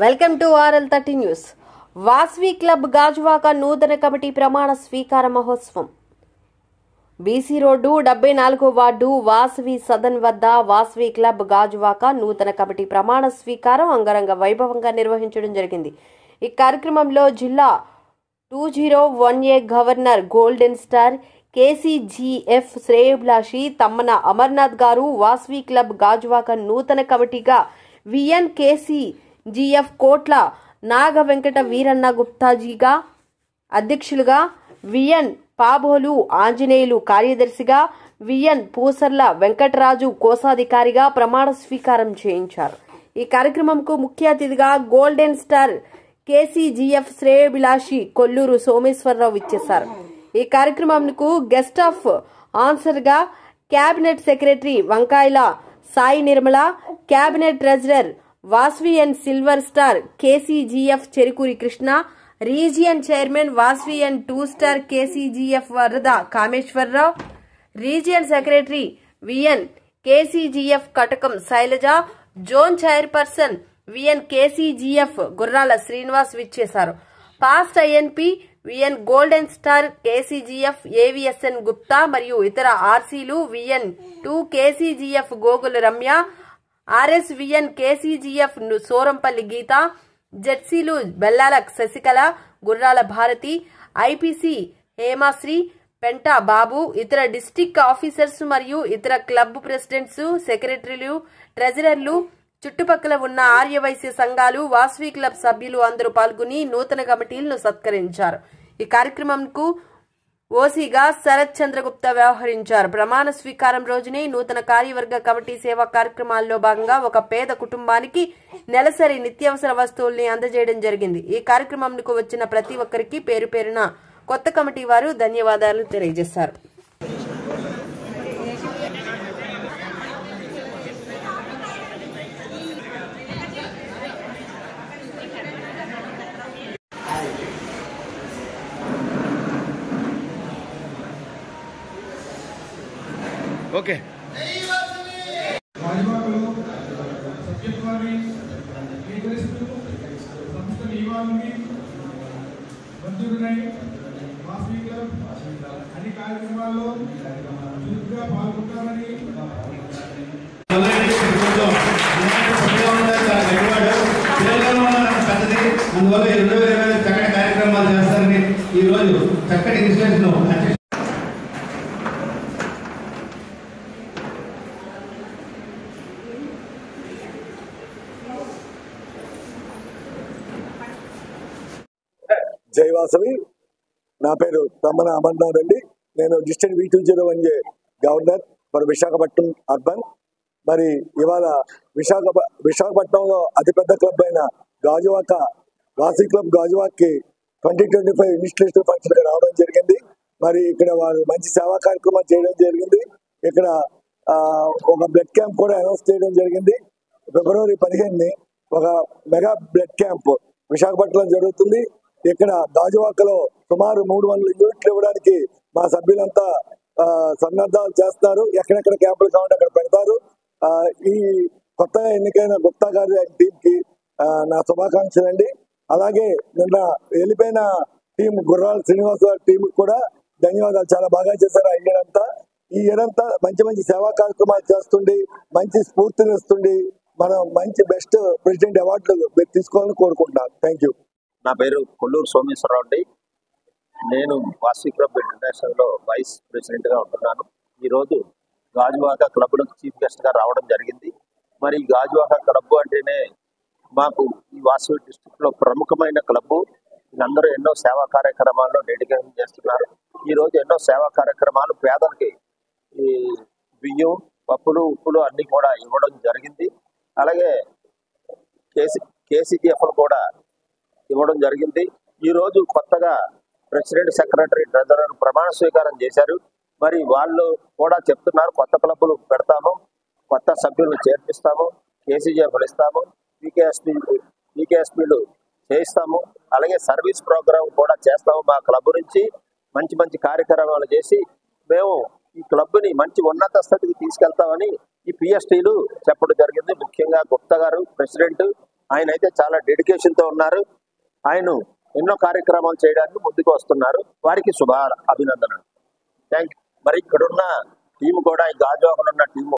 Welcome to RL30 news. Vasavi club Gajuwaka నూతన committee ప్రమాణ స్వీకార మహోత్సవం. బీసీ రోడ్డు 74వ వార్డు వాసవి సదన్ వద్ద వాసవి క్లబ్ గాజువాక నూతన కమిటీ ప్రమాణ స్వీకారం అంగరంగ వైభవంగా నిర్వహించడం జరిగింది. ఈ కార్యక్రమంలో జిల్లా 2018 గవర్నర్ గోల్డెన్ స్టార్ KCGF శ్రేయోభిలాషి తమ్మన అమర్నాథ్ గారు, వాసవి క్లబ్ గాజువాక నూతన కమిటీగా VN KCGF కోట్ల నాగ వెంకట వీరన్న గుప్తాజీగా అధ్యక్షులుగా, VN పాబోలు ఆంజనేయులు కార్యదర్శిగా, VN పూసర్ల వెంకటరాజు కోశాధికారిగా ప్రమాణ స్వీకారం చేయించారు. ఈ కార్యక్రమంకు ముఖ్య అతిథిగా గోల్డెన్ స్టార్ KCGF శ్రేయోభిలాషి కొల్లూరు సోమేశ్వరరావు ఇచ్చేశారు. ఈ కార్యక్రమంకు గెస్ట్ ఆఫ్ ఆన్సర్ గా cabinet secretary Vankayala Sai Nirmala, cabinet treasurer Vasavi and silver star KCGF Cherukuri Krishna, region chairman Vasavi and 2 star KCGF Varada Kameswararao, region secretary VN KCGF Katakam Sailaja, zone chairperson VN KCGF Gurrala Srinivas విచ్చేశారు. Past INP VN golden star KCGF AVSN Gupta మరియు ఇతర ఆర్సీలు VN2 KCGF Gogula Ramya, RSVN KCGF సోరంపల్లి గీత, జెడ్సీలు బెల్లాల శశికళ, గుర్రాల Bharati, IPC Hemasri, Penta బాబు, ఇతర district officers మరియు ఇతర club presidents, సెక్రటరీలు, ట్రెజరర్లు, చుట్టుపక్కల ఉన్న ఆర్యవైశ్య సంఘాలు, వాసవి క్లబ్ సభ్యులు అందరూ పాల్గొని నూతన కమిటీలను సత్కరించారు. ఈ కార్యక్రమంకు ఓసీగా శరత్ చంద్రగుప్తా వ్యవహరించారు. ప్రమాణ స్వీకారం రోజునే నూతన కార్యవర్గ కమిటీ సేవా కార్యక్రమాల్లో భాగంగా ఒక పేద కుటుంబానికి నెలసరి నిత్యావసర వస్తువుల్ని అందజేయడం జరిగింది. ఈ కార్యక్రమంకు వచ్చిన ప్రతి ఒక్కరికి పేరు పేరున కొత్త కమిటీ వారు ధన్యవాదాలు తెలియజేశారు. ఓకే అన్ని కార్యక్రమాల్లో చురుగ్గా పాల్గొంటామని పెద్దది, అందువల్ల 2020 చక్కటి కార్యక్రమాలు చేస్తారని ఈరోజు చక్కటి ఇన్స్టిట్యూషన్ జై వాసవి. నా పేరు తమ్మన అమర్నాథ్ అండి. నేను డిస్ట్రిక్ట్ V201 గవర్నర్ మరి విశాఖపట్నం అర్బన్. మరి ఇవాళ విశాఖపట్నంలో అతిపెద్ద క్లబ్ అయిన గాజువాక వాసవి క్లబ్ గాజువాక్కి 2025 ఇన్స్టిట్యూషన్ ఫంక్షన్గా రావడం జరిగింది. మరి ఇక్కడ వారు మంచి సేవా కార్యక్రమాలు చేయడం జరిగింది. ఇక్కడ ఒక బ్లడ్ క్యాంప్ కూడా అనౌన్స్ చేయడం జరిగింది. ఫిబ్రవరి 15ని ఒక మెగా బ్లడ్ క్యాంప్ విశాఖపట్నం జరుగుతుంది. ఇక్కడ గాజువాకలో సుమారు 300 యూనిట్లు ఇవ్వడానికి మా సభ్యులంతా సన్నద్ధాలు చేస్తారు. ఎక్కడెక్కడ క్యాంపులు కావాలంటే అక్కడ పెడతారు. ఈ కొత్తగా ఎన్నికైన గుప్తా గారి టీంకి నా శుభాకాంక్షలు అండి. అలాగే నిన్న వెళ్ళిపోయిన టీం గుర్రాల శ్రీనివాస్ టీంకి కూడా ధన్యవాదాలు. చాలా బాగా చేశారు. ఈ ఇయర్ అంతా మంచి సేవా కార్యక్రమాలు చేస్తుండి మంచి స్ఫూర్తినిస్తుండి మనం మంచి బెస్ట్ ప్రెసిడెంట్ అవార్డులు తీసుకోవాలని కోరుకుంటున్నాను. Thank you. నా పేరు కొల్లూరు సోమేశ్వరరావు అండి. నేను వాసవి క్లబ్ ఇంటర్నేషనల్లో వైస్ ప్రెసిడెంట్గా ఉంటున్నాను. ఈరోజు గాజువాక క్లబ్లో చీఫ్ గెస్ట్గా రావడం జరిగింది. మరి ఈ గాజువాక క్లబ్ అంటేనే మాకు ఈ వాసవి డిస్ట్రిక్ట్లో ప్రముఖమైన క్లబ్బు. వీళ్ళందరూ ఎన్నో సేవా కార్యక్రమాల్లో డెడికేషన్ చేస్తున్నారు. ఈరోజు ఎన్నో సేవా కార్యక్రమాలు పేదలకి ఈ బియ్యం, పప్పులు, ఉప్పులు అన్నీ కూడా ఇవ్వడం జరిగింది. అలాగే KCGF కూడా ఇవ్వడం జరిగింది. ఈరోజు కొత్తగా ప్రెసిడెంట్, సెక్రటరీ, ట్రెజరర్ ప్రమాణ స్వీకారం చేశారు. మరి వాళ్ళు కూడా చెప్తున్నారు కొత్త క్లబ్బులు పెడతాము, కొత్త సభ్యులను చేర్పిస్తాము, KCGFలు ఇస్తాము, PKSPలు చేయిస్తాము, అలాగే సర్వీస్ ప్రోగ్రామ్ కూడా చేస్తాము. మా క్లబ్ నుంచి మంచి కార్యక్రమాలు చేసి మేము ఈ క్లబ్ని మంచి ఉన్నత స్థితికి తీసుకెళ్తామని ఈ PSTలు చెప్పడం జరిగింది. ముఖ్యంగా గుప్తా గారు ప్రెసిడెంట్, ఆయన అయితే చాలా డెడికేషన్ తో ఉన్నారు. ఆయన ఎన్నో కార్యక్రమాలు చేయడానికి ముందుకు వస్తున్నారు. వారికి శుభ అభినందనలు. Thank you. మరి ఇక్కడున్న టీం కూడా, ఈ గాజువాకలో ఉన్న టీం